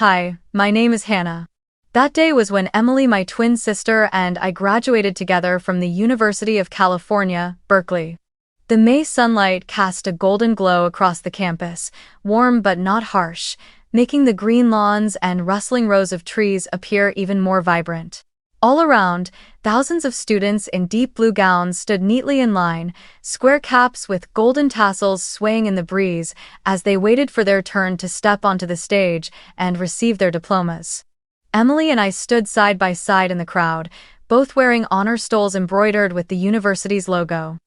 Hi, my name is Hannah. That day was when Emily, my twin sister, and I graduated together from the University of California, Berkeley. The May sunlight cast a golden glow across the campus, warm but not harsh, making the green lawns and rustling rows of trees appear even more vibrant. All around, thousands of students in deep blue gowns stood neatly in line, square caps with golden tassels swaying in the breeze as they waited for their turn to step onto the stage and receive their diplomas. Emily and I stood side by side in the crowd, both wearing honor stoles embroidered with the university's logo.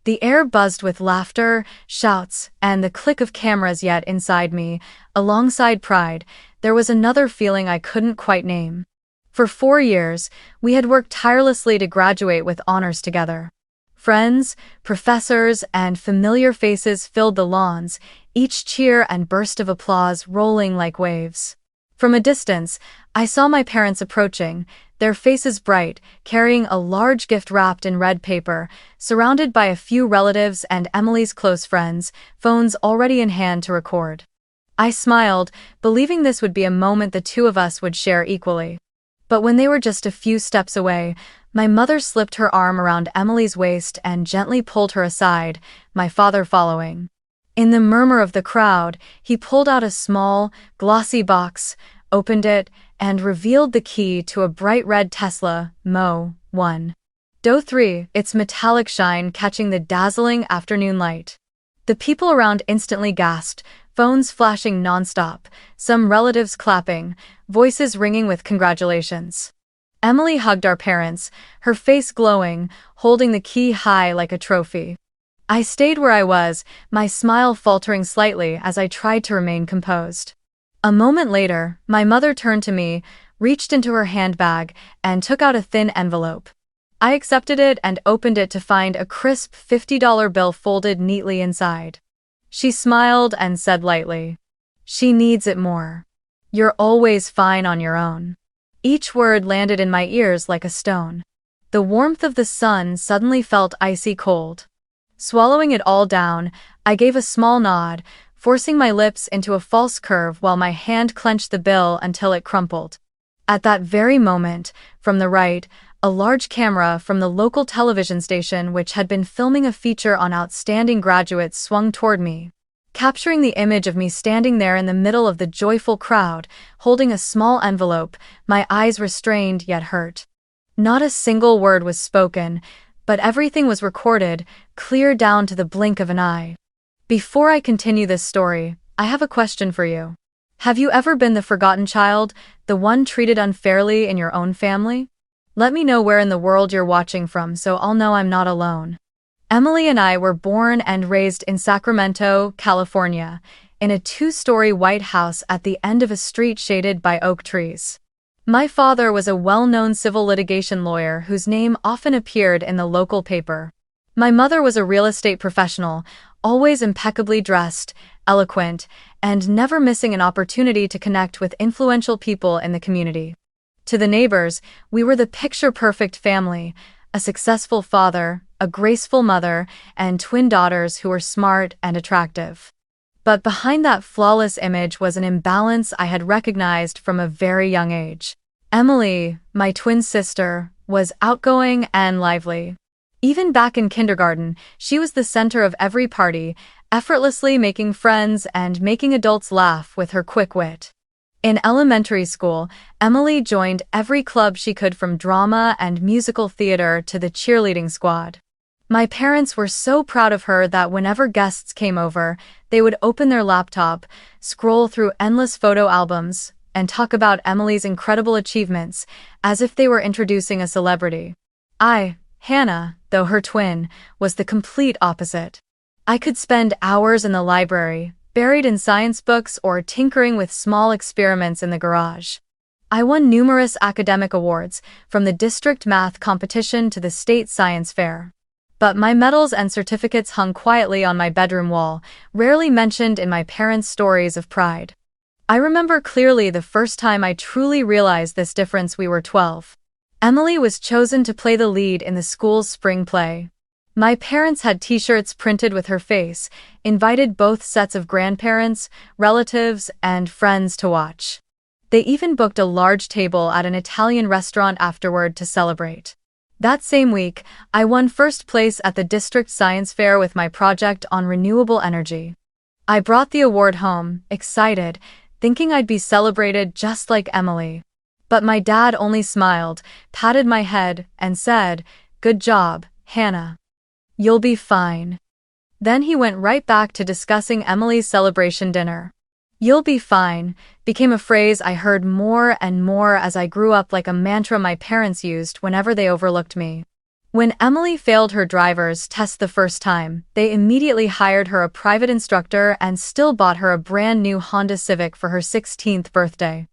The air buzzed with laughter, shouts, and the click of cameras, yet inside me, alongside pride, there was another feeling I couldn't quite name. For 4 years, we had worked tirelessly to graduate with honors together. Friends, professors, and familiar faces filled the lawns, each cheer and burst of applause rolling like waves. From a distance, I saw my parents approaching, their faces bright, carrying a large gift wrapped in red paper, surrounded by a few relatives and Emily's close friends, phones already in hand to record. I smiled, believing this would be a moment the two of us would share equally. But when they were just a few steps away, my mother slipped her arm around Emily's waist and gently pulled her aside, my father following. In the murmur of the crowd, he pulled out a small, glossy box, opened it, and revealed the key to a bright red Tesla Mo. 1. Do 3, its metallic shine catching the dazzling afternoon light. The people around instantly gasped, phones flashing nonstop, some relatives clapping, voices ringing with congratulations. Emily hugged our parents, her face glowing, holding the key high like a trophy. I stayed where I was, my smile faltering slightly as I tried to remain composed. A moment later, my mother turned to me, reached into her handbag, and took out a thin envelope. I accepted it and opened it to find a crisp $50 bill folded neatly inside. She smiled and said lightly, "She needs it more. You're always fine on your own." Each word landed in my ears like a stone. The warmth of the sun suddenly felt icy cold. Swallowing it all down, I gave a small nod, forcing my lips into a false curve while my hand clenched the bill until it crumpled. At that very moment, from the right, a large camera from the local television station which had been filming a feature on outstanding graduates swung toward me. Capturing the image of me standing there in the middle of the joyful crowd, holding a small envelope, my eyes restrained yet hurt. Not a single word was spoken, but everything was recorded, clear down to the blink of an eye. Before I continue this story, I have a question for you. Have you ever been the forgotten child, the one treated unfairly in your own family? Let me know where in the world you're watching from so I'll know I'm not alone. Emily and I were born and raised in Sacramento, California, in a 2-story white house at the end of a street shaded by oak trees. My father was a well-known civil litigation lawyer whose name often appeared in the local paper. My mother was a real estate professional, always impeccably dressed, eloquent, and never missing an opportunity to connect with influential people in the community. To the neighbors, we were the picture-perfect family, a successful father, a graceful mother, and twin daughters who were smart and attractive. But behind that flawless image was an imbalance I had recognized from a very young age. Emily, my twin sister, was outgoing and lively. Even back in kindergarten, she was the center of every party, effortlessly making friends and making adults laugh with her quick wit. In elementary school, Emily joined every club she could, from drama and musical theater to the cheerleading squad. My parents were so proud of her that whenever guests came over, they would open their laptop, scroll through endless photo albums, and talk about Emily's incredible achievements, as if they were introducing a celebrity. I, Hannah, though her twin, was the complete opposite. I could spend hours in the library, buried in science books or tinkering with small experiments in the garage. I won numerous academic awards, from the district math competition to the state science fair. But my medals and certificates hung quietly on my bedroom wall, rarely mentioned in my parents' stories of pride. I remember clearly the first time I truly realized this difference. We were 12. Emily was chosen to play the lead in the school's spring play. My parents had t-shirts printed with her face, invited both sets of grandparents, relatives, and friends to watch. They even booked a large table at an Italian restaurant afterward to celebrate. That same week, I won first place at the district science fair with my project on renewable energy. I brought the award home, excited, thinking I'd be celebrated just like Emily. But my dad only smiled, patted my head, and said, "Good job, Hannah. You'll be fine." Then he went right back to discussing Emily's celebration dinner. "You'll be fine" became a phrase I heard more and more as I grew up, like a mantra my parents used whenever they overlooked me. When Emily failed her driver's test the first time, they immediately hired her a private instructor and still bought her a brand new Honda Civic for her 16th birthday.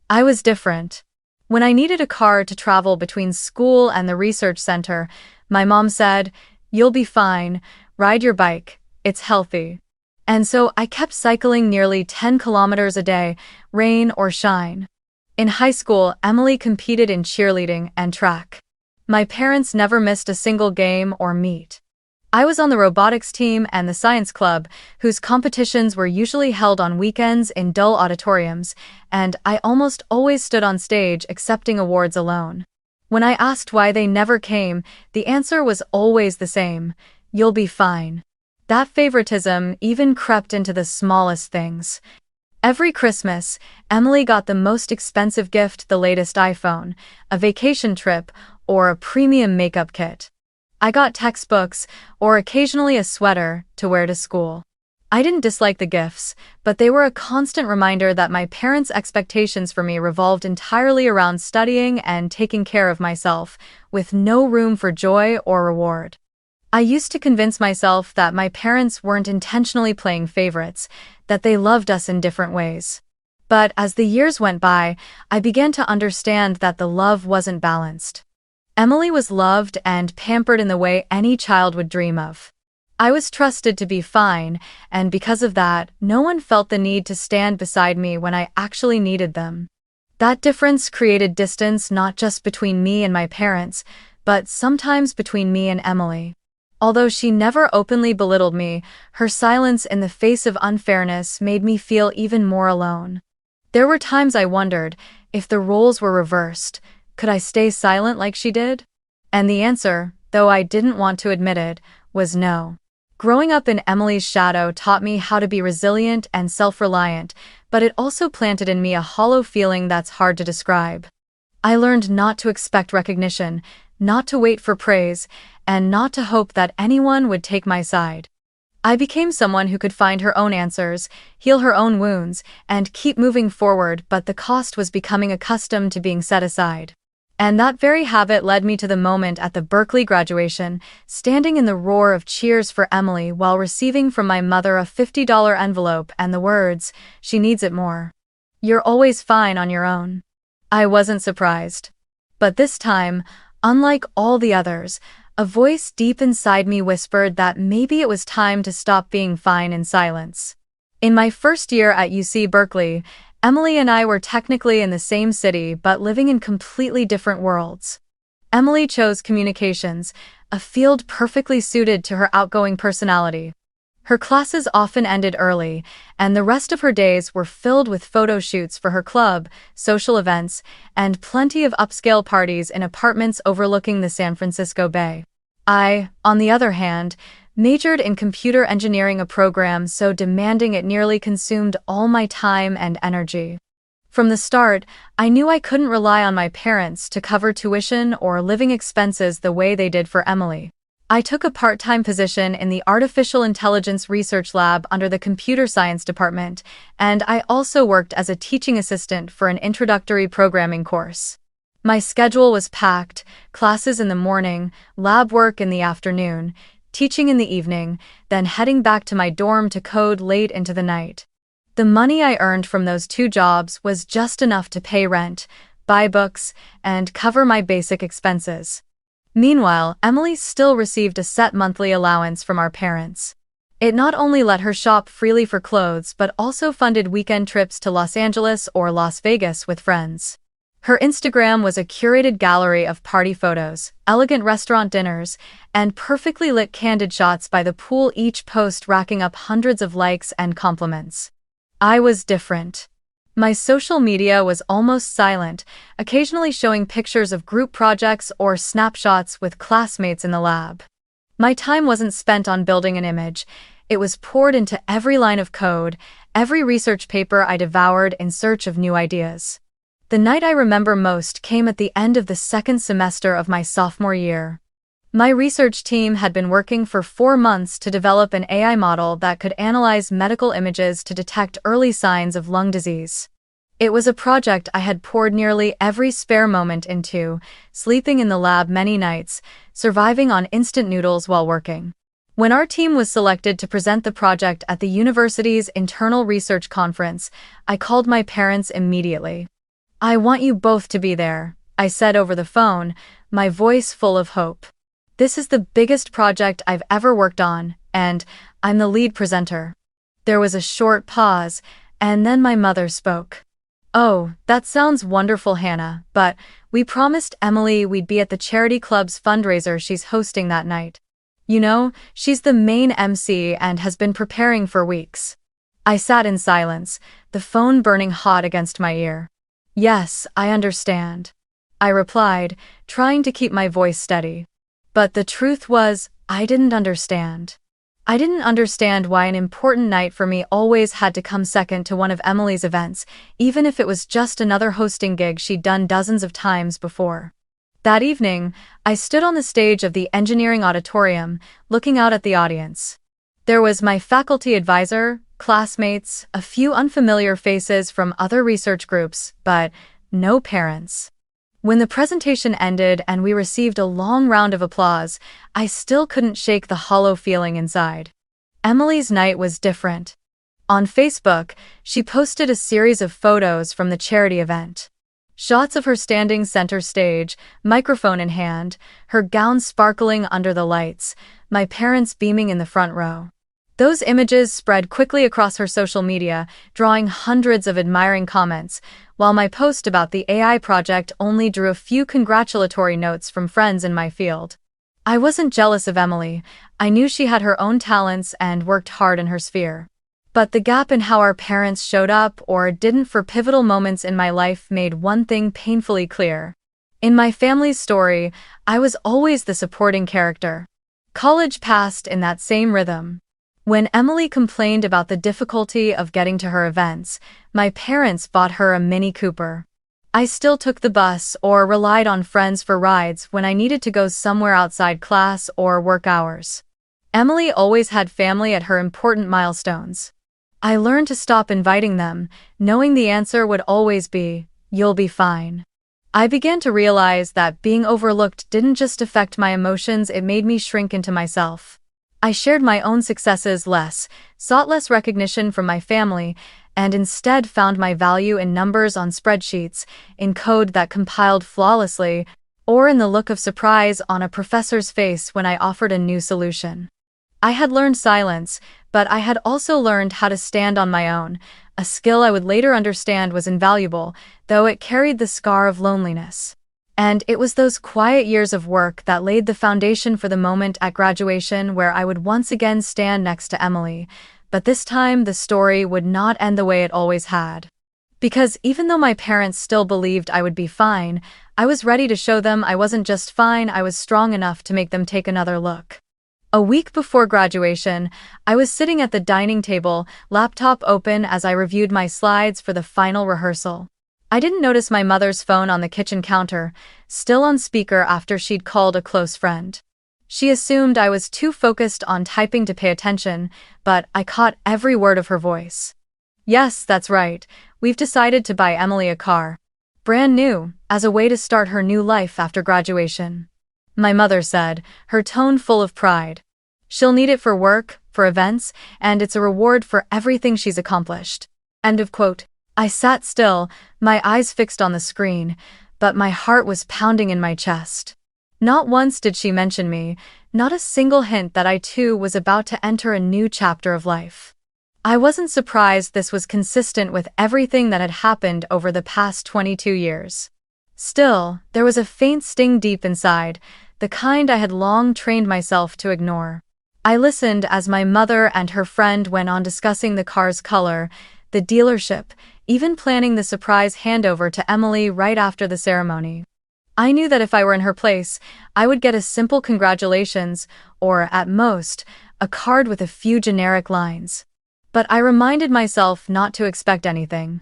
I was different. When I needed a car to travel between school and the research center, my mom said, "You'll be fine, ride your bike, it's healthy." And so I kept cycling nearly 10 kilometers a day, rain or shine. In high school, Emily competed in cheerleading and track. My parents never missed a single game or meet. I was on the robotics team and the science club, whose competitions were usually held on weekends in dull auditoriums, and I almost always stood on stage accepting awards alone. When I asked why they never came, the answer was always the same: "You'll be fine." That favoritism even crept into the smallest things. Every Christmas, Emily got the most expensive gift: the latest iPhone, a vacation trip, or a premium makeup kit. I got textbooks, or occasionally a sweater, to wear to school. I didn't dislike the gifts, but they were a constant reminder that my parents' expectations for me revolved entirely around studying and taking care of myself, with no room for joy or reward. I used to convince myself that my parents weren't intentionally playing favorites, that they loved us in different ways. But as the years went by, I began to understand that the love wasn't balanced. Emily was loved and pampered in the way any child would dream of. I was trusted to be fine, and because of that, no one felt the need to stand beside me when I actually needed them. That difference created distance not just between me and my parents, but sometimes between me and Emily. Although she never openly belittled me, her silence in the face of unfairness made me feel even more alone. There were times I wondered, if the roles were reversed, could I stay silent like she did? And the answer, though I didn't want to admit it, was no. Growing up in Emily's shadow taught me how to be resilient and self-reliant, but it also planted in me a hollow feeling that's hard to describe. I learned not to expect recognition, not to wait for praise, and not to hope that anyone would take my side. I became someone who could find her own answers, heal her own wounds, and keep moving forward, but the cost was becoming accustomed to being set aside. And that very habit led me to the moment at the Berkeley graduation, standing in the roar of cheers for Emily while receiving from my mother a $50 envelope and the words, "She needs it more. You're always fine on your own." I wasn't surprised. But this time, unlike all the others, a voice deep inside me whispered that maybe it was time to stop being fine in silence. In my first year at UC Berkeley, Emily and I were technically in the same city but living in completely different worlds. Emily chose communications, a field perfectly suited to her outgoing personality. Her classes often ended early, and the rest of her days were filled with photo shoots for her club, social events, and plenty of upscale parties in apartments overlooking the San Francisco Bay. I, on the other hand, majored in computer engineering, a program so demanding it nearly consumed all my time and energy. From the start, I knew I couldn't rely on my parents to cover tuition or living expenses the way they did for Emily. I took a part-time position in the Artificial Intelligence Research Lab under the Computer Science Department, and I also worked as a teaching assistant for an introductory programming course. My schedule was packed: classes in the morning, lab work in the afternoon, teaching in the evening, then heading back to my dorm to code late into the night. The money I earned from those two jobs was just enough to pay rent, buy books, and cover my basic expenses. Meanwhile, Emily still received a set monthly allowance from our parents. It not only let her shop freely for clothes but also funded weekend trips to Los Angeles or Las Vegas with friends. Her Instagram was a curated gallery of party photos, elegant restaurant dinners, and perfectly lit candid shots by the pool, each post racking up hundreds of likes and compliments. I was different. My social media was almost silent, occasionally showing pictures of group projects or snapshots with classmates in the lab. My time wasn't spent on building an image. It was poured into every line of code, every research paper I devoured in search of new ideas. The night I remember most came at the end of the second semester of my sophomore year. My research team had been working for 4 months to develop an AI model that could analyze medical images to detect early signs of lung disease. It was a project I had poured nearly every spare moment into, sleeping in the lab many nights, surviving on instant noodles while working. When our team was selected to present the project at the university's internal research conference, I called my parents immediately. "I want you both to be there," I said over the phone, my voice full of hope. "This is the biggest project I've ever worked on, and I'm the lead presenter." There was a short pause, and then my mother spoke. "Oh, that sounds wonderful, Hannah, but we promised Emily we'd be at the charity club's fundraiser she's hosting that night. You know, she's the main MC and has been preparing for weeks." I sat in silence, the phone burning hot against my ear. "Yes, I understand," I replied, trying to keep my voice steady. But the truth was, I didn't understand. I didn't understand why an important night for me always had to come second to one of Emily's events, even if it was just another hosting gig she'd done dozens of times before. That evening, I stood on the stage of the engineering auditorium, looking out at the audience. There was my faculty advisor, classmates, a few unfamiliar faces from other research groups, but no parents. When the presentation ended and we received a long round of applause, I still couldn't shake the hollow feeling inside. Emily's night was different. On Facebook, she posted a series of photos from the charity event. Shots of her standing center stage, microphone in hand, her gown sparkling under the lights, my parents beaming in the front row. Those images spread quickly across her social media, drawing hundreds of admiring comments, while my post about the AI project only drew a few congratulatory notes from friends in my field. I wasn't jealous of Emily. I knew she had her own talents and worked hard in her sphere. But the gap in how our parents showed up or didn't for pivotal moments in my life made one thing painfully clear. In my family's story, I was always the supporting character. College passed in that same rhythm. When Emily complained about the difficulty of getting to her events, my parents bought her a Mini Cooper. I still took the bus or relied on friends for rides when I needed to go somewhere outside class or work hours. Emily always had family at her important milestones. I learned to stop inviting them, knowing the answer would always be, "You'll be fine." I began to realize that being overlooked didn't just affect my emotions, it made me shrink into myself. I shared my own successes less, sought less recognition from my family, and instead found my value in numbers on spreadsheets, in code that compiled flawlessly, or in the look of surprise on a professor's face when I offered a new solution. I had learned silence, but I had also learned how to stand on my own, a skill I would later understand was invaluable, though it carried the scar of loneliness. And it was those quiet years of work that laid the foundation for the moment at graduation where I would once again stand next to Emily, but this time the story would not end the way it always had. Because even though my parents still believed I would be fine, I was ready to show them I wasn't just fine, I was strong enough to make them take another look. A week before graduation, I was sitting at the dining table, laptop open as I reviewed my slides for the final rehearsal. I didn't notice my mother's phone on the kitchen counter, still on speaker after she'd called a close friend. She assumed I was too focused on typing to pay attention, but I caught every word of her voice. "Yes, that's right. We've decided to buy Emily a car. Brand new, as a way to start her new life after graduation," my mother said, her tone full of pride. "She'll need it for work, for events, and it's a reward for everything she's accomplished." End of quote. I sat still, my eyes fixed on the screen, but my heart was pounding in my chest. Not once did she mention me, not a single hint that I too was about to enter a new chapter of life. I wasn't surprised this was consistent with everything that had happened over the past 22 years. Still, there was a faint sting deep inside, the kind I had long trained myself to ignore. I listened as my mother and her friend went on discussing the car's color, the dealership, even planning the surprise handover to Emily right after the ceremony. I knew that if I were in her place, I would get a simple congratulations, or, at most, a card with a few generic lines. But I reminded myself not to expect anything.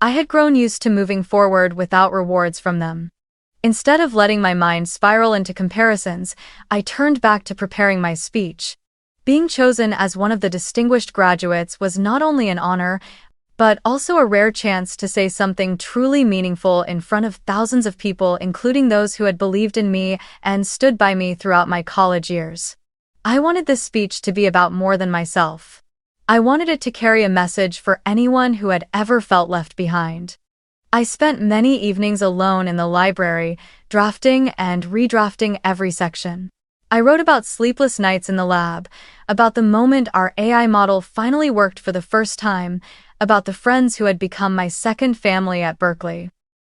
I had grown used to moving forward without rewards from them. Instead of letting my mind spiral into comparisons, I turned back to preparing my speech. Being chosen as one of the distinguished graduates was not only an honor, but also a rare chance to say something truly meaningful in front of thousands of people, including those who had believed in me and stood by me throughout my college years. I wanted this speech to be about more than myself. I wanted it to carry a message for anyone who had ever felt left behind. I spent many evenings alone in the library, drafting and redrafting every section. I wrote about sleepless nights in the lab, about the moment our AI model finally worked for the first time, about the friends who had become my second family at Berkeley.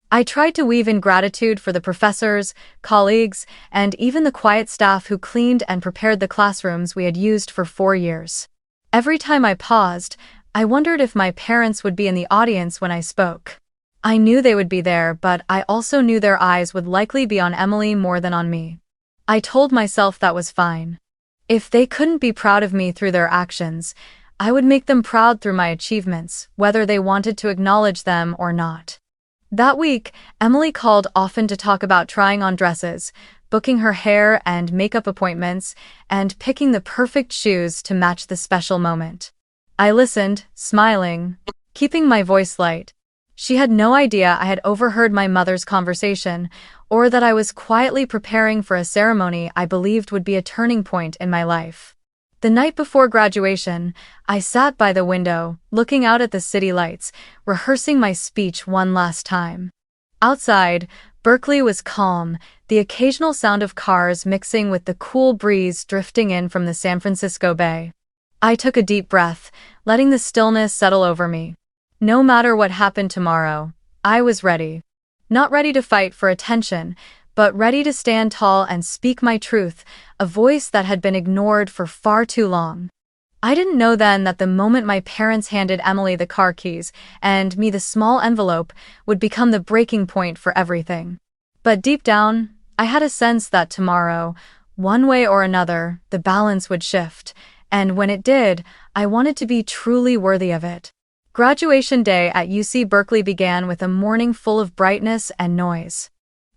I tried to weave in gratitude for the professors, colleagues, and even the quiet staff who cleaned and prepared the classrooms we had used for 4 years. Every time I paused, I wondered if my parents would be in the audience when I spoke. I knew they would be there, but I also knew their eyes would likely be on Emily more than on me. I told myself that was fine. If they couldn't be proud of me through their actions, I would make them proud through my achievements, whether they wanted to acknowledge them or not. That week, Emily called often to talk about trying on dresses, booking her hair and makeup appointments, and picking the perfect shoes to match the special moment. I listened, smiling, keeping my voice light. She had no idea I had overheard my mother's conversation, or that I was quietly preparing for a ceremony I believed would be a turning point in my life. The night before graduation, I sat by the window, looking out at the city lights, rehearsing my speech one last time. Outside, Berkeley was calm, the occasional sound of cars mixing with the cool breeze drifting in from the San Francisco Bay. I took a deep breath, letting the stillness settle over me. No matter what happened tomorrow, I was ready. Not ready to fight for attention, but ready to stand tall and speak my truth, a voice that had been ignored for far too long. I didn't know then that the moment my parents handed Emily the car keys and me the small envelope would become the breaking point for everything. But deep down, I had a sense that tomorrow, one way or another, the balance would shift, and when it did, I wanted to be truly worthy of it. Graduation day at UC Berkeley began with a morning full of brightness and noise.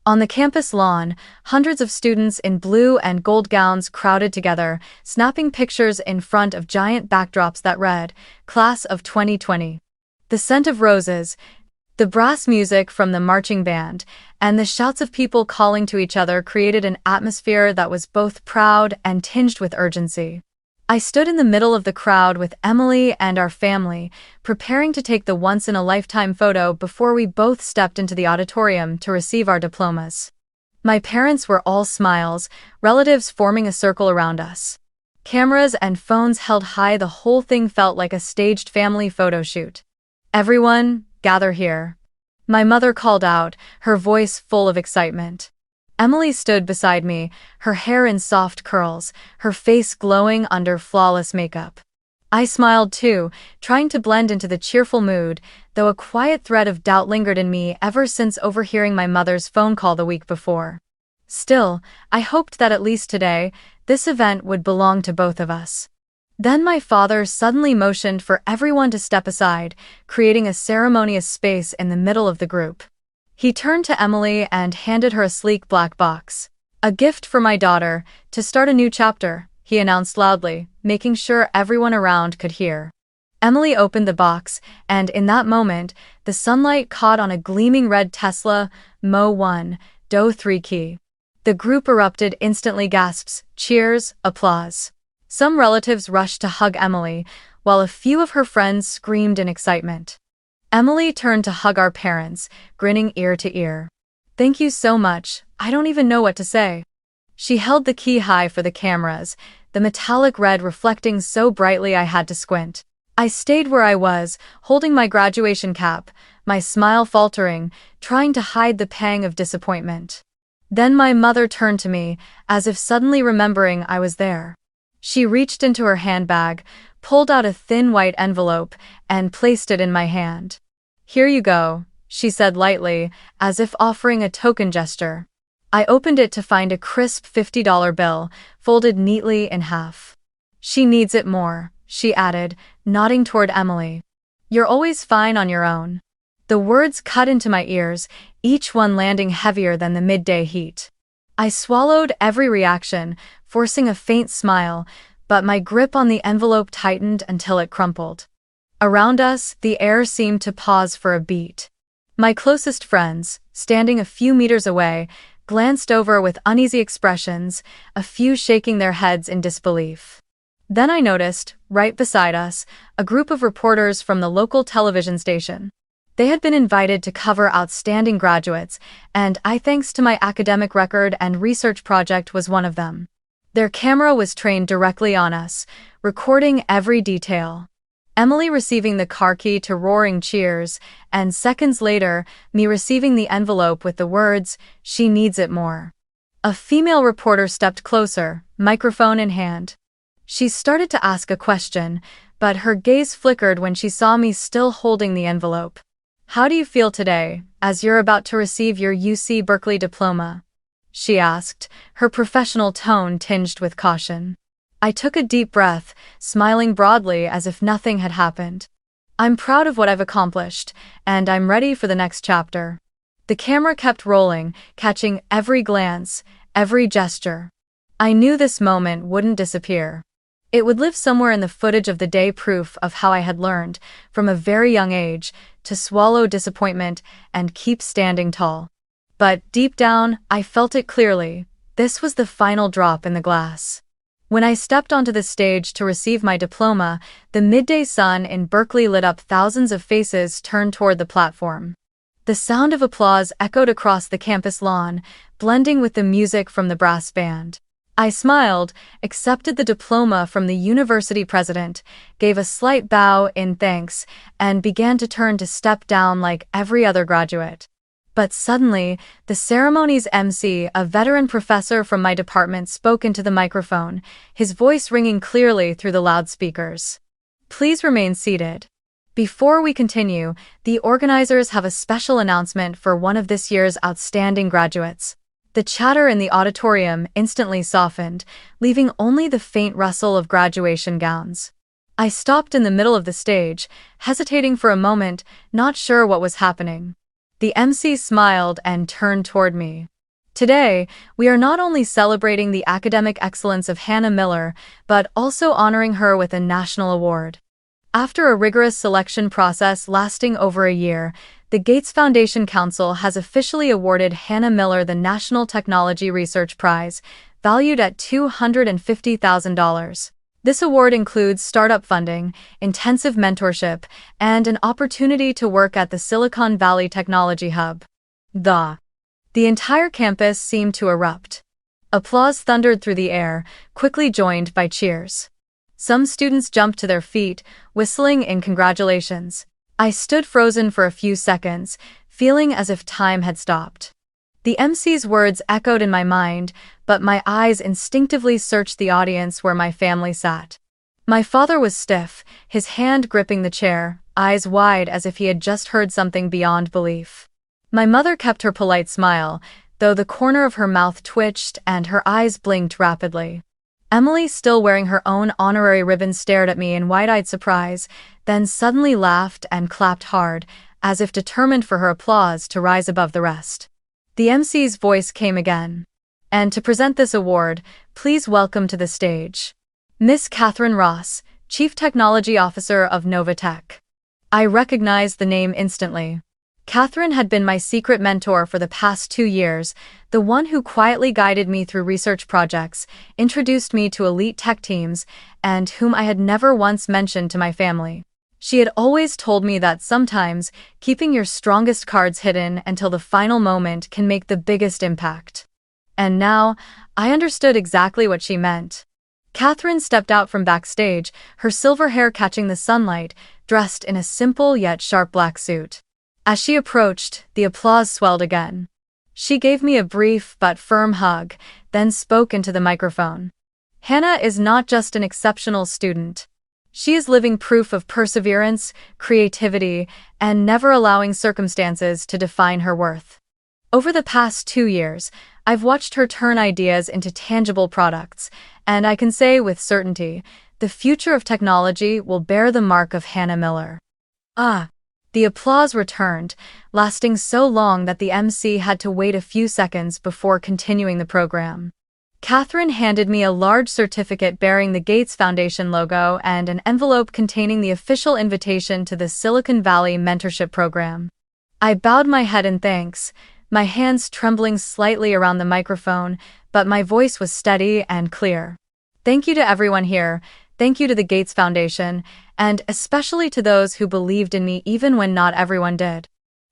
On the campus lawn, hundreds of students in blue and gold gowns crowded together, snapping pictures in front of giant backdrops that read, "Class of 2020. The scent of roses, the brass music from the marching band, and the shouts of people calling to each other created an atmosphere that was both proud and tinged with urgency. I stood in the middle of the crowd with Emily and our family, preparing to take the once-in-a-lifetime photo before we both stepped into the auditorium to receive our diplomas. My parents were all smiles, relatives forming a circle around us. Cameras and phones held high, the whole thing felt like a staged family photo shoot. "Everyone, gather here," my mother called out, her voice full of excitement. Emily stood beside me, her hair in soft curls, her face glowing under flawless makeup. I smiled too, trying to blend into the cheerful mood, though a quiet thread of doubt lingered in me ever since overhearing my mother's phone call the week before. Still, I hoped that at least today, this event would belong to both of us. Then my father suddenly motioned for everyone to step aside, creating a ceremonious space in the middle of the group. He turned to Emily and handed her a sleek black box. "A gift for my daughter, to start a new chapter," he announced loudly, making sure everyone around could hear. Emily opened the box, and in that moment, the sunlight caught on a gleaming red Tesla Model 1, DO 3 key. The group erupted instantly, gasps, cheers, applause. Some relatives rushed to hug Emily, while a few of her friends screamed in excitement. Emily turned to hug our parents, grinning ear to ear. "Thank you so much, I don't even know what to say." She held the key high for the cameras, the metallic red reflecting so brightly I had to squint. I stayed where I was, holding my graduation cap, my smile faltering, trying to hide the pang of disappointment. Then my mother turned to me, as if suddenly remembering I was there. She reached into her handbag, pulled out a thin white envelope, and placed it in my hand. "Here you go," she said lightly, as if offering a token gesture. I opened it to find a crisp $50 bill, folded neatly in half. "She needs it more," she added, nodding toward Emily. "You're always fine on your own." The words cut into my ears, each one landing heavier than the midday heat. I swallowed every reaction, forcing a faint smile, but my grip on the envelope tightened until it crumpled. Around us, the air seemed to pause for a beat. My closest friends, standing a few meters away, glanced over with uneasy expressions, a few shaking their heads in disbelief. Then I noticed, right beside us, a group of reporters from the local television station. They had been invited to cover outstanding graduates, and I, thanks to my academic record and research project, was one of them. Their camera was trained directly on us, recording every detail. Emily receiving the car key to roaring cheers, and seconds later, me receiving the envelope with the words, "She needs it more." A female reporter stepped closer, microphone in hand. She started to ask a question, but her gaze flickered when she saw me still holding the envelope. "How do you feel today, as you're about to receive your UC Berkeley diploma?" she asked, her professional tone tinged with caution. I took a deep breath, smiling broadly as if nothing had happened. "I'm proud of what I've accomplished, and I'm ready for the next chapter." The camera kept rolling, catching every glance, every gesture. I knew this moment wouldn't disappear. It would live somewhere in the footage of the day, proof of how I had learned, from a very young age, to swallow disappointment and keep standing tall. But deep down, I felt it clearly. This was the final drop in the glass. When I stepped onto the stage to receive my diploma, the midday sun in Berkeley lit up. Thousands of faces turned toward the platform. The sound of applause echoed across the campus lawn, blending with the music from the brass band. I smiled, accepted the diploma from the university president, gave a slight bow in thanks, and began to turn to step down like every other graduate. But suddenly, the ceremony's MC, a veteran professor from my department, spoke into the microphone, his voice ringing clearly through the loudspeakers. "Please remain seated. Before we continue, the organizers have a special announcement for one of this year's outstanding graduates." The chatter in the auditorium instantly softened, leaving only the faint rustle of graduation gowns. I stopped in the middle of the stage, hesitating for a moment, not sure what was happening. The MC smiled and turned toward me. "Today, we are not only celebrating the academic excellence of Hannah Miller, but also honoring her with a national award." After a rigorous selection process lasting over a year, the Gates Foundation Council has officially awarded Hannah Miller the National Technology Research Prize, valued at $250,000. This award includes startup funding, intensive mentorship, and an opportunity to work at the Silicon Valley Technology Hub. The entire campus seemed to erupt. Applause thundered through the air, quickly joined by cheers. Some students jumped to their feet, whistling in congratulations. I stood frozen for a few seconds, feeling as if time had stopped. The MC's words echoed in my mind, but my eyes instinctively searched the audience where my family sat. My father was stiff, his hand gripping the chair, eyes wide as if he had just heard something beyond belief. My mother kept her polite smile, though the corner of her mouth twitched and her eyes blinked rapidly. Emily, still wearing her own honorary ribbon, stared at me in wide-eyed surprise, then suddenly laughed and clapped hard, as if determined for her applause to rise above the rest. The MC's voice came again. "And to present this award, please welcome to the stage Miss Catherine Ross, Chief Technology Officer of Novatech." I recognized the name instantly. Catherine had been my secret mentor for the past 2 years, the one who quietly guided me through research projects, introduced me to elite tech teams, and whom I had never once mentioned to my family. She had always told me that sometimes keeping your strongest cards hidden until the final moment can make the biggest impact. And now, I understood exactly what she meant. Catherine stepped out from backstage, her silver hair catching the sunlight, dressed in a simple yet sharp black suit. As she approached, the applause swelled again. She gave me a brief but firm hug, then spoke into the microphone. "Hannah is not just an exceptional student. She is living proof of perseverance, creativity, and never allowing circumstances to define her worth. Over the past 2 years, I've watched her turn ideas into tangible products, and I can say with certainty, the future of technology will bear the mark of Hannah Miller. Ah! The applause returned, lasting so long that the MC had to wait a few seconds before continuing the program. Catherine handed me a large certificate bearing the Gates Foundation logo and an envelope containing the official invitation to the Silicon Valley Mentorship Program. I bowed my head in thanks, my hands trembling slightly around the microphone, but my voice was steady and clear. Thank you to everyone here, thank you to the Gates Foundation, and especially to those who believed in me even when not everyone did.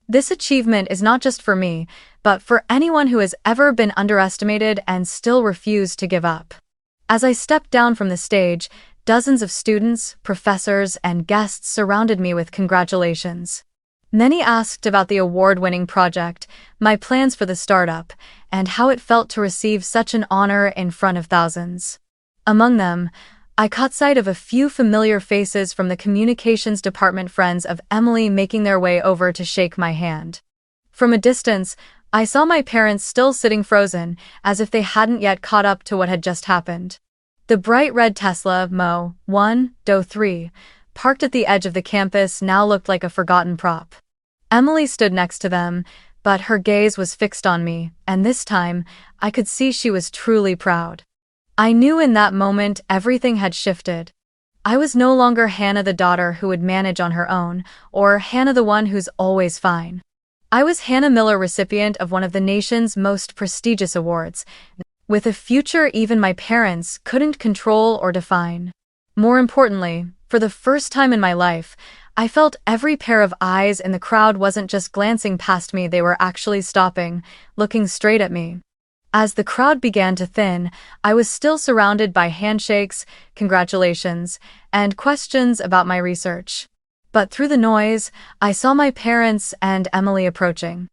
This achievement is not just for me, but for anyone who has ever been underestimated and still refused to give up. As I stepped down from the stage, dozens of students, professors, and guests surrounded me with congratulations. Many asked about the award-winning project, my plans for the startup, and how it felt to receive such an honor in front of thousands. Among them, I caught sight of a few familiar faces from the communications department, friends of Emily making their way over to shake my hand. From a distance, I saw my parents still sitting frozen, as if they hadn't yet caught up to what had just happened. The bright red Tesla Mo. 1, Do 3, parked at the edge of the campus, now looked like a forgotten prop. Emily stood next to them, but her gaze was fixed on me, and this time, I could see she was truly proud. I knew in that moment everything had shifted. I was no longer Hannah the daughter who would manage on her own, or Hannah the one who's always fine. I was Hannah Miller, recipient of one of the nation's most prestigious awards, with a future even my parents couldn't control or define. More importantly, for the first time in my life, I felt every pair of eyes in the crowd wasn't just glancing past me, they were actually stopping, looking straight at me. As the crowd began to thin, I was still surrounded by handshakes, congratulations, and questions about my research. But through the noise, I saw my parents and Emily approaching.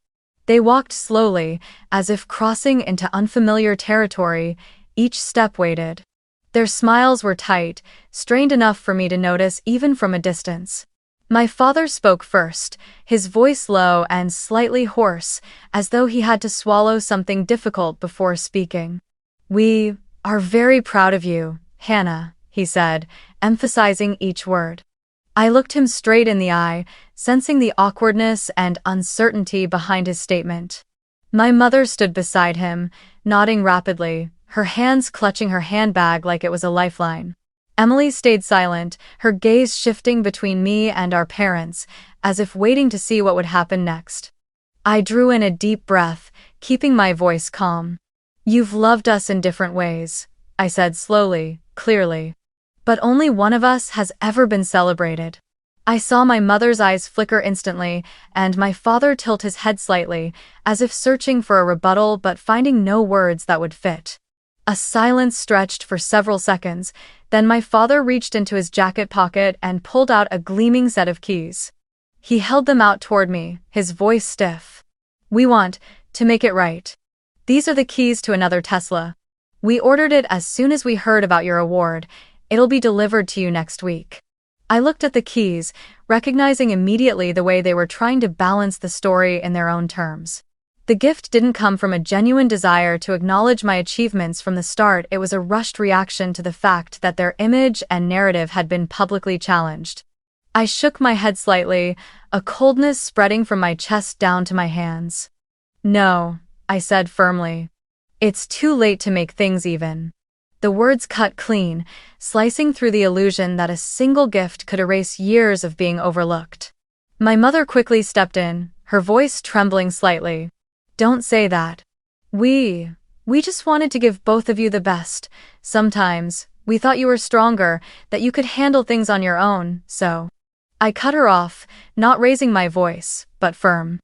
They walked slowly, as if crossing into unfamiliar territory, each step weighted. Their smiles were tight, strained enough for me to notice even from a distance. My father spoke first, his voice low and slightly hoarse, as though he had to swallow something difficult before speaking. "We are very proud of you, Hannah," he said, emphasizing each word. I looked him straight in the eye, sensing the awkwardness and uncertainty behind his statement. My mother stood beside him, nodding rapidly, her hands clutching her handbag like it was a lifeline. Emily stayed silent, her gaze shifting between me and our parents, as if waiting to see what would happen next. I drew in a deep breath, keeping my voice calm. "You've loved us in different ways," I said slowly, clearly. "But only one of us has ever been celebrated." I saw my mother's eyes flicker instantly, and my father tilt his head slightly, as if searching for a rebuttal but finding no words that would fit. A silence stretched for several seconds, then my father reached into his jacket pocket and pulled out a gleaming set of keys. He held them out toward me, his voice stiff. "We want to make it right. These are the keys to another Tesla. We ordered it as soon as we heard about your award. It'll be delivered to you next week." I looked at the keys, recognizing immediately the way they were trying to balance the story in their own terms. The gift didn't come from a genuine desire to acknowledge my achievements from the start, it was a rushed reaction to the fact that their image and narrative had been publicly challenged. I shook my head slightly, a coldness spreading from my chest down to my hands. "No," I said firmly. "It's too late to make things even." The words cut clean, slicing through the illusion that a single gift could erase years of being overlooked. My mother quickly stepped in, her voice trembling slightly. "Don't say that. We just wanted to give both of you the best. Sometimes, we thought you were stronger, that you could handle things on your own, so." I cut her off, not raising my voice, but firm.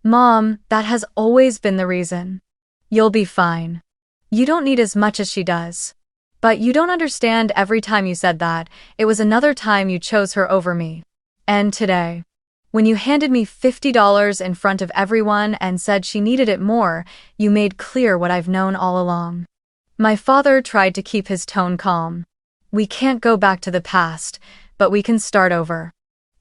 "Mom, that has always been the reason. You'll be fine. You don't need as much as she does. But you don't understand, every time you said that, it was another time you chose her over me. And today, when you handed me $50 in front of everyone and said she needed it more, you made clear what I've known all along." My father tried to keep his tone calm. "We can't go back to the past, but we can start over."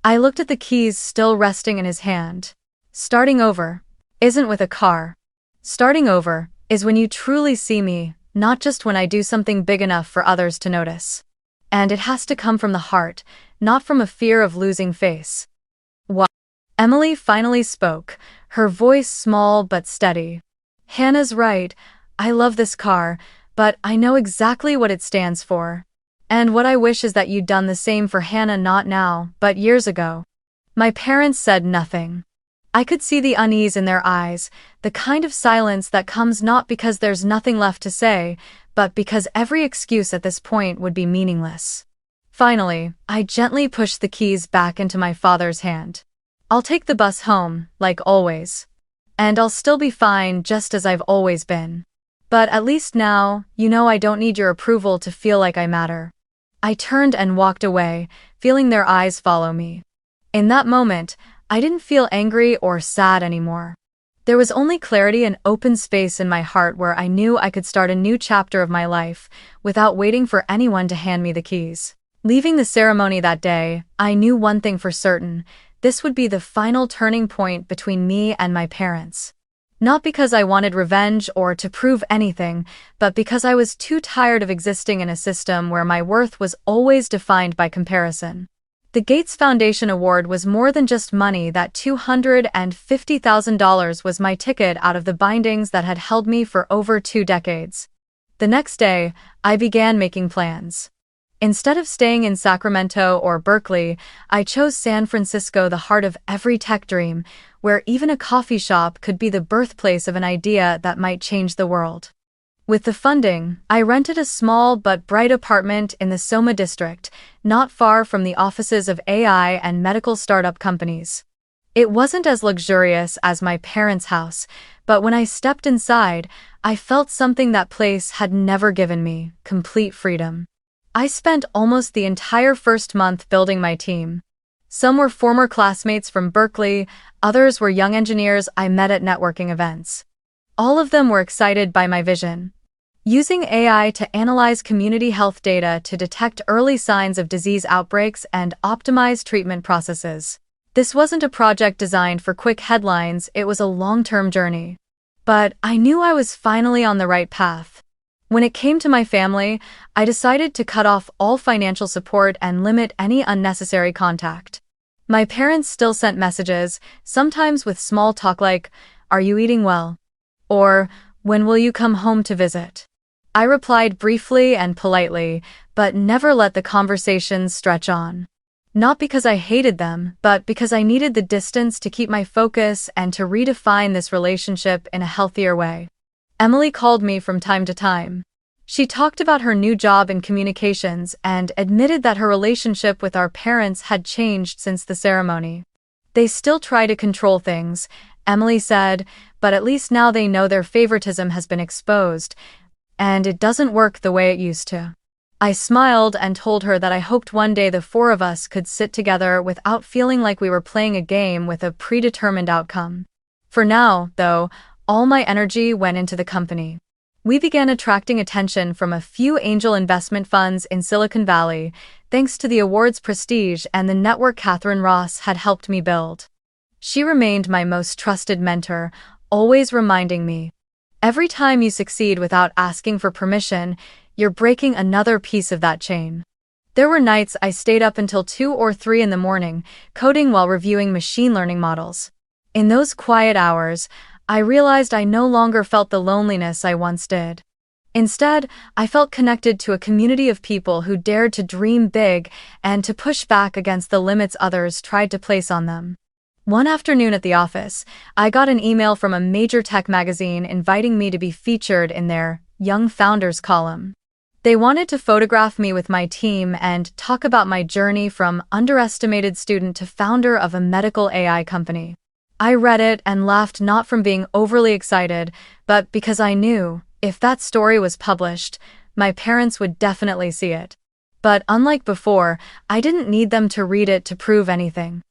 I looked at the keys still resting in his hand. Starting over isn't with a car. Starting over is when you truly see me, not just when I do something big enough for others to notice. And it has to come from the heart, not from a fear of losing face. Wow. Emily finally spoke, her voice small but steady. "Hannah's right. I love this car, but I know exactly what it stands for. And what I wish is that you'd done the same for Hannah, not now, but years ago." My parents said nothing. I could see the unease in their eyes, the kind of silence that comes not because there's nothing left to say, but because every excuse at this point would be meaningless. Finally, I gently pushed the keys back into my father's hand. "I'll take the bus home, like always. And I'll still be fine just as I've always been. But at least now, you know I don't need your approval to feel like I matter." I turned and walked away, feeling their eyes follow me. In that moment, I didn't feel angry or sad anymore. There was only clarity and open space in my heart where I knew I could start a new chapter of my life without waiting for anyone to hand me the keys. Leaving the ceremony that day, I knew one thing for certain: this would be the final turning point between me and my parents. Not because I wanted revenge or to prove anything, but because I was too tired of existing in a system where my worth was always defined by comparison. The Gates Foundation Award was more than just money. That $250,000 was my ticket out of the bindings that had held me for over 2 decades. The next day, I began making plans. Instead of staying in Sacramento or Berkeley, I chose San Francisco, the heart of every tech dream, where even a coffee shop could be the birthplace of an idea that might change the world. With the funding, I rented a small but bright apartment in the Soma district, not far from the offices of AI and medical startup companies. It wasn't as luxurious as my parents' house, but when I stepped inside, I felt something that place had never given me: complete freedom. I spent almost the entire first month building my team. Some were former classmates from Berkeley, others were young engineers I met at networking events. All of them were excited by my vision. Using AI to analyze community health data to detect early signs of disease outbreaks and optimize treatment processes. This wasn't a project designed for quick headlines, it was a long-term journey. But I knew I was finally on the right path. When it came to my family, I decided to cut off all financial support and limit any unnecessary contact. My parents still sent messages, sometimes with small talk like, "Are you eating well?" Or, "When will you come home to visit?" I replied briefly and politely, but never let the conversations stretch on. Not because I hated them, but because I needed the distance to keep my focus and to redefine this relationship in a healthier way. Emily called me from time to time. She talked about her new job in communications and admitted that her relationship with our parents had changed since the ceremony. "They still try to control things," Emily said, "but at least now they know their favoritism has been exposed, and it doesn't work the way it used to." I smiled and told her that I hoped one day the 4 of us could sit together without feeling like we were playing a game with a predetermined outcome. For now, though, all my energy went into the company. We began attracting attention from a few angel investment funds in Silicon Valley, thanks to the award's prestige and the network Catherine Ross had helped me build. She remained my most trusted mentor, always reminding me, "Every time you succeed without asking for permission, you're breaking another piece of that chain." There were nights I stayed up until 2 or 3 in the morning, coding while reviewing machine learning models. In those quiet hours, I realized I no longer felt the loneliness I once did. Instead, I felt connected to a community of people who dared to dream big and to push back against the limits others tried to place on them. One afternoon at the office, I got an email from a major tech magazine inviting me to be featured in their Young Founders column. They wanted to photograph me with my team and talk about my journey from underestimated student to founder of a medical AI company. I read it and laughed, not from being overly excited, but because I knew, if that story was published, my parents would definitely see it. But unlike before, I didn't need them to read it to prove anything.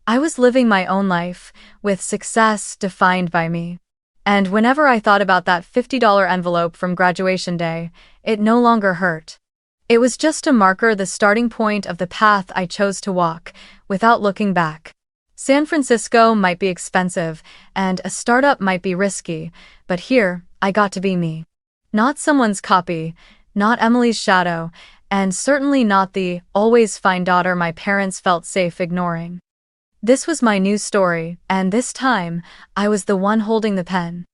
I was living my own life, with success defined by me. And whenever I thought about that $50 envelope from graduation day, it no longer hurt. It was just a marker, the starting point of the path I chose to walk, without looking back. San Francisco might be expensive, and a startup might be risky, but here, I got to be me. Not someone's copy, not Emily's shadow, and certainly not the always fine daughter my parents felt safe ignoring. This was my new story, and this time, I was the one holding the pen.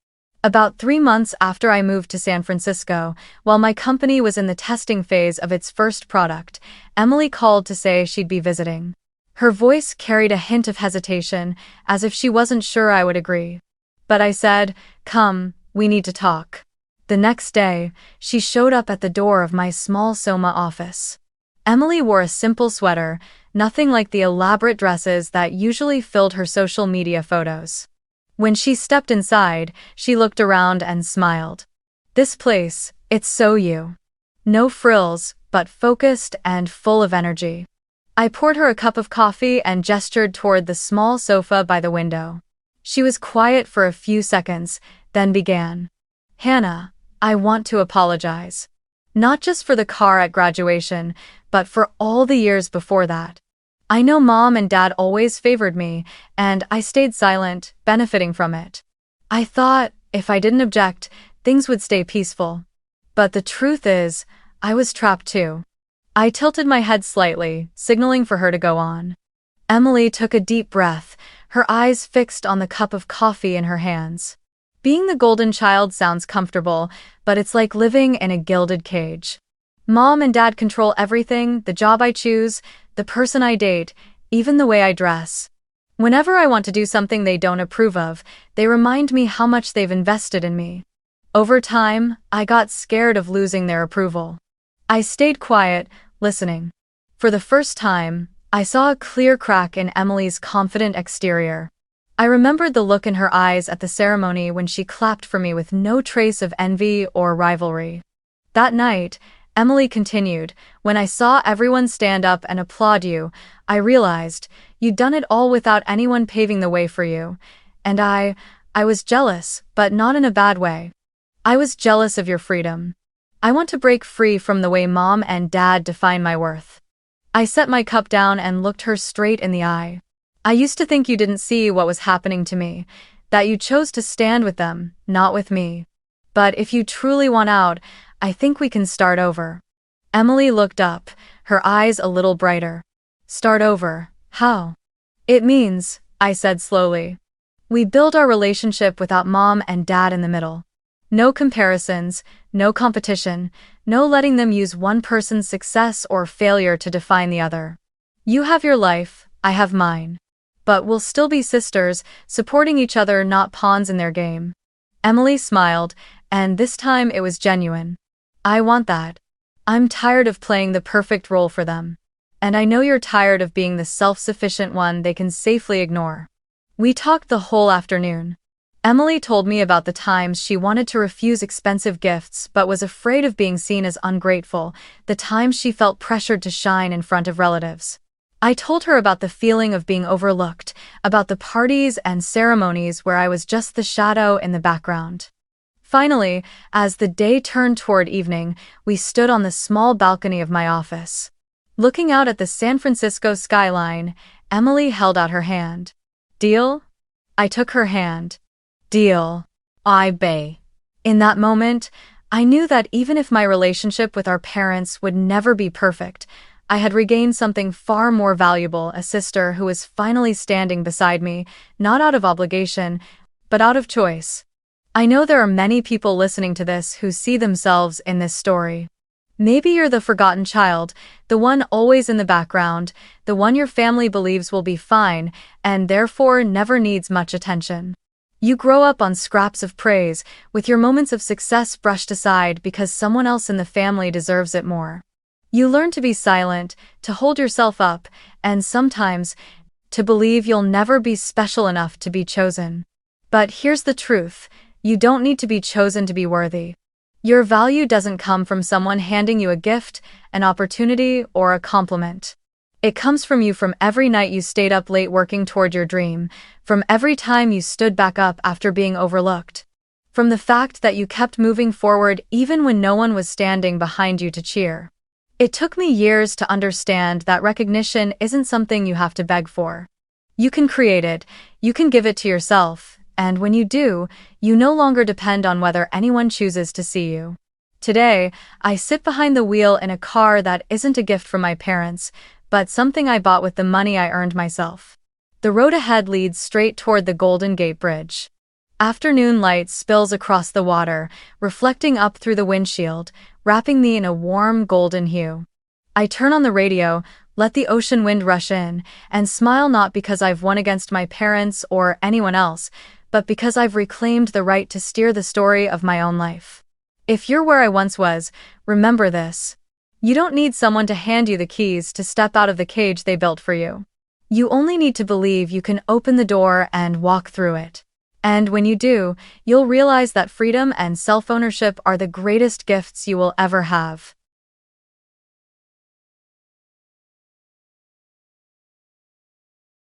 About 3 months after I moved to San Francisco, while my company was in the testing phase of its first product, Emily called to say she'd be visiting. Her voice carried a hint of hesitation, as if she wasn't sure I would agree. But I said, "Come, we need to talk." The next day, she showed up at the door of my small Soma office. Emily wore a simple sweater, nothing like the elaborate dresses that usually filled her social media photos. When she stepped inside, she looked around and smiled. "This place, it's so you." No frills, but focused and full of energy. I poured her a cup of coffee and gestured toward the small sofa by the window. She was quiet for a few seconds, then began. "Hannah, I want to apologize. Not just for the car at graduation, but for all the years before that. I know Mom and Dad always favored me, and I stayed silent, benefiting from it. I thought, if I didn't object, things would stay peaceful. But the truth is, I was trapped too." I tilted my head slightly, signaling for her to go on. Emily took a deep breath, her eyes fixed on the cup of coffee in her hands. Being the golden child sounds comfortable, but it's like living in a gilded cage. Mom and Dad control everything, the job I choose, the person I date, even the way I dress. Whenever I want to do something they don't approve of, they remind me how much they've invested in me. Over time, I got scared of losing their approval. I stayed quiet, listening. For the first time, I saw a clear crack in Emily's confident exterior. I remembered the look in her eyes at the ceremony when she clapped for me with no trace of envy or rivalry. That night, Emily continued, "When I saw everyone stand up and applaud you, I realized you'd done it all without anyone paving the way for you. And I was jealous, but not in a bad way. I was jealous of your freedom. I want to break free from the way Mom and Dad define my worth." I set my cup down and looked her straight in the eye. "I used to think you didn't see what was happening to me, that you chose to stand with them, not with me. But if you truly want out, I think we can start over." Emily looked up, her eyes a little brighter. "Start over? How?" "It means," I said slowly, "we build our relationship without Mom and Dad in the middle. No comparisons, no competition, no letting them use one person's success or failure to define the other. You have your life, I have mine. But we'll still be sisters, supporting each other, not pawns in their game." Emily smiled, and this time it was genuine. "I want that. I'm tired of playing the perfect role for them. And I know you're tired of being the self-sufficient one they can safely ignore." We talked the whole afternoon. Emily told me about the times she wanted to refuse expensive gifts but was afraid of being seen as ungrateful, the times she felt pressured to shine in front of relatives. I told her about the feeling of being overlooked, about the parties and ceremonies where I was just the shadow in the background. Finally, as the day turned toward evening, we stood on the small balcony of my office. Looking out at the San Francisco skyline, Emily held out her hand. "Deal?" I took her hand. "Deal. I bay." In that moment, I knew that even if my relationship with our parents would never be perfect, I had regained something far more valuable, a sister who was finally standing beside me, not out of obligation, but out of choice. I know there are many people listening to this who see themselves in this story. Maybe you're the forgotten child, the one always in the background, the one your family believes will be fine, and therefore never needs much attention. You grow up on scraps of praise, with your moments of success brushed aside because someone else in the family deserves it more. You learn to be silent, to hold yourself up, and sometimes, to believe you'll never be special enough to be chosen. But here's the truth, you don't need to be chosen to be worthy. Your value doesn't come from someone handing you a gift, an opportunity, or a compliment. It comes from you, from every night you stayed up late working toward your dream, from every time you stood back up after being overlooked, from the fact that you kept moving forward even when no one was standing behind you to cheer. It took me years to understand that recognition isn't something you have to beg for. You can create it, you can give it to yourself, and when you do, you no longer depend on whether anyone chooses to see you. Today, I sit behind the wheel in a car that isn't a gift from my parents, but something I bought with the money I earned myself. The road ahead leads straight toward the Golden Gate Bridge. Afternoon light spills across the water, reflecting up through the windshield, wrapping me in a warm golden hue. I turn on the radio, let the ocean wind rush in, and smile not because I've won against my parents or anyone else, but because I've reclaimed the right to steer the story of my own life. If you're where I once was, remember this. You don't need someone to hand you the keys to step out of the cage they built for you. You only need to believe you can open the door and walk through it. And when you do, you'll realize that freedom and self-ownership are the greatest gifts you will ever have.